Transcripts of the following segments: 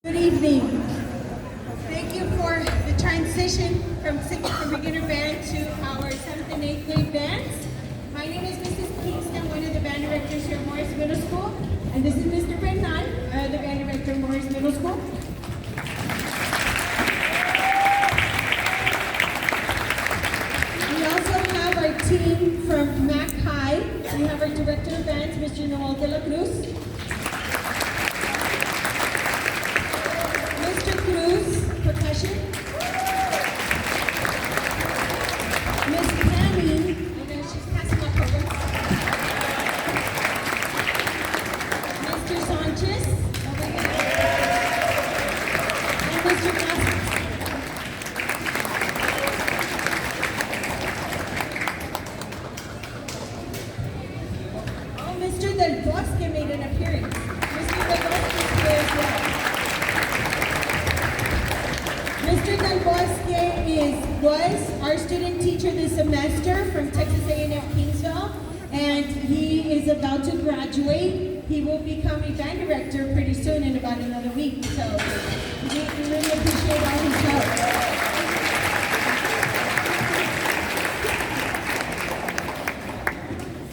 Good evening. Thank you for the transition from beginner band to our 7th and 8th grade bands. My name is Mrs. Kingston, one of the band directors here at Morris Middle School. And this is Mr. Bernal, the band director of Morris Middle School. We also have our team from Mac High. We have our director of bands, Mr. Noel de la Cruz. Percussion. Miss Tammy, I know she's passing up over. Mr. Sanchez, over here. And Mr. Casas. Oh, Mr. Del Bosque made an appearance. Mr. Del Bosque is here as well. Mr. Del Bosque was our student teacher this semester from Texas A&M Kingsville, and he is about to graduate. He will become a band director pretty soon in about another week, so we really appreciate all his help.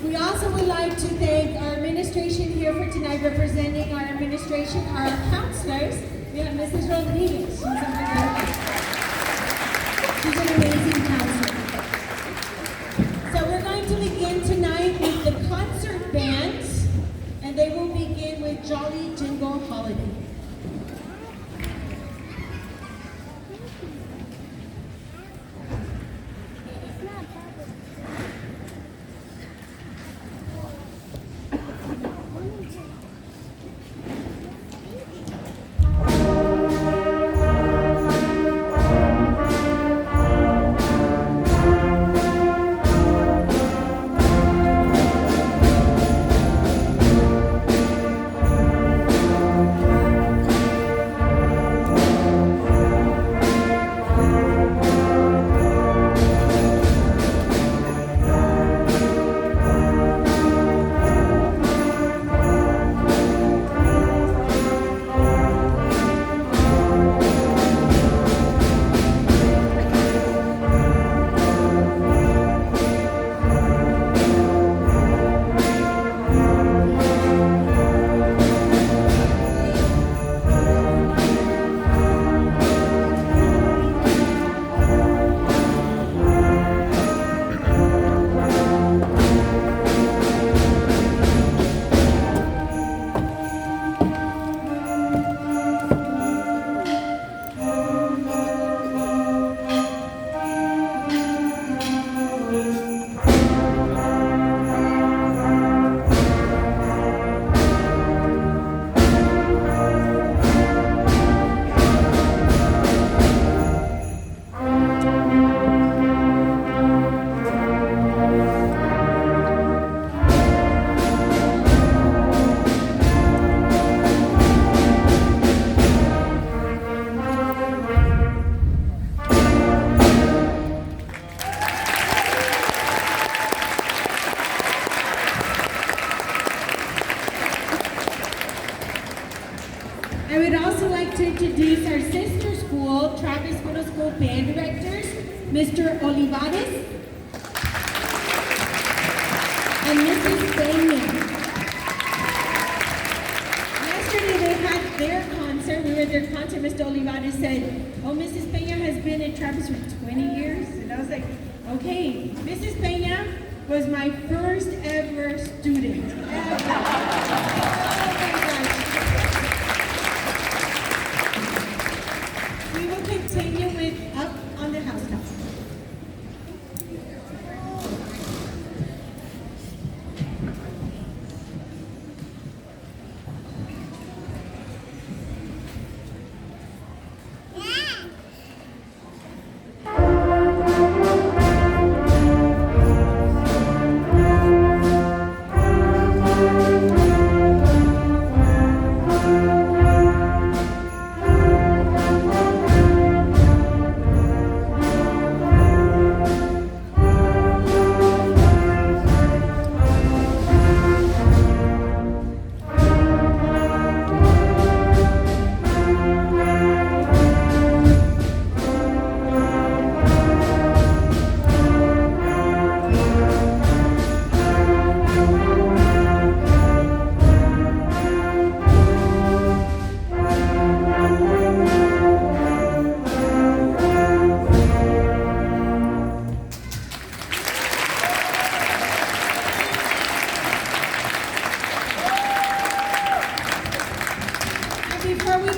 We also would like to thank our administration here for tonight, representing our administration, our counselors. We have Mrs. Rodriguez. She's over there. She's an amazing counselor. So we're going to begin tonight with the concert band, and they will begin with Jolly Jingle Holiday. I would also like to introduce our sister school, Travis Middle School band directors, Mr. Olivares and Mrs. Peña. Yesterday they had their concert. We were at their concert. Mr. Olivares said, "Oh, Mrs. Peña has been in Travis for 20 years." And I was like, okay. Mrs. Peña was my first ever student. We will continue with Up on the Housetop.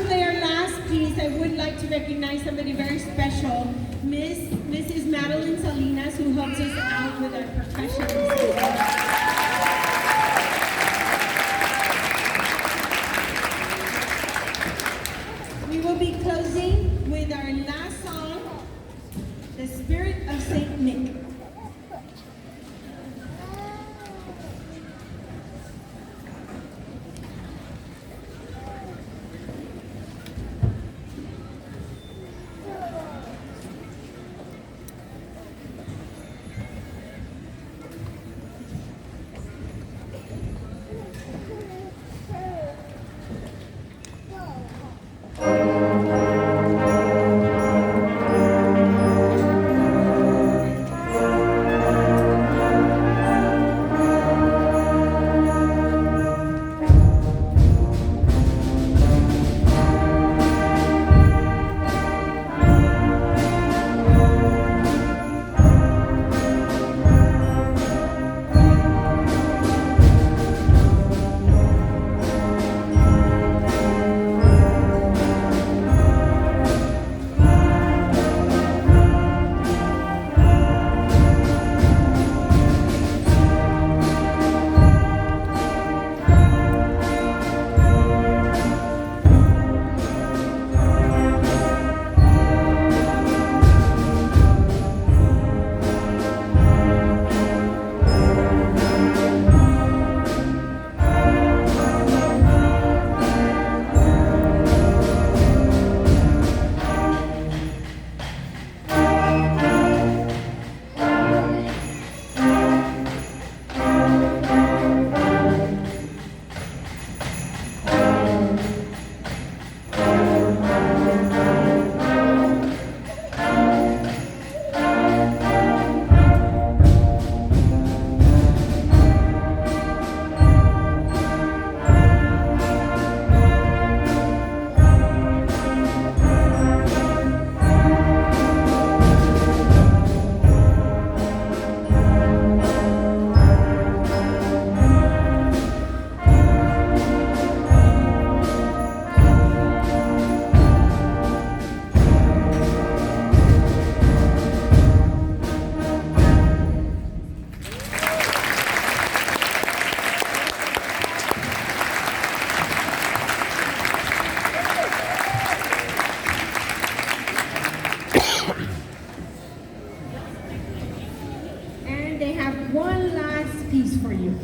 play our last piece, I would like to recognize somebody very special, Mrs. Madeline Salinas, who helps us out with our percussion. We will be closing with our last song, The Spirit of Saint Nick. And they have one last piece for you.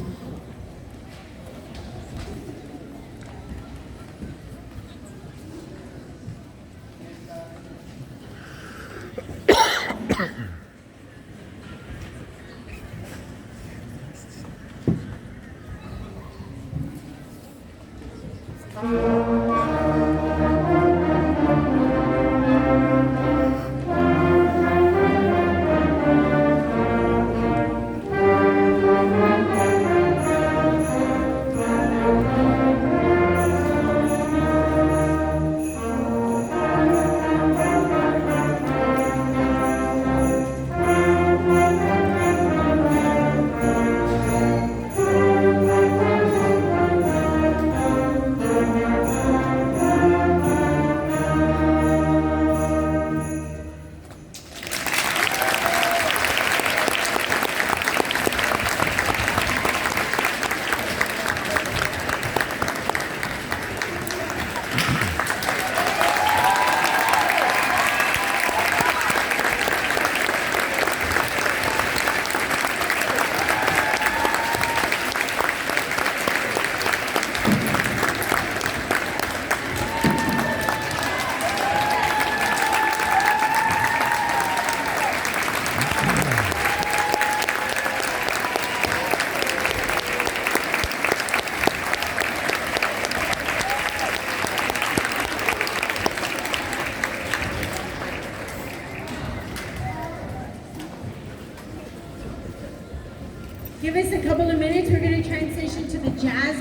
Give us a couple of minutes. We're going to transition to the jazz.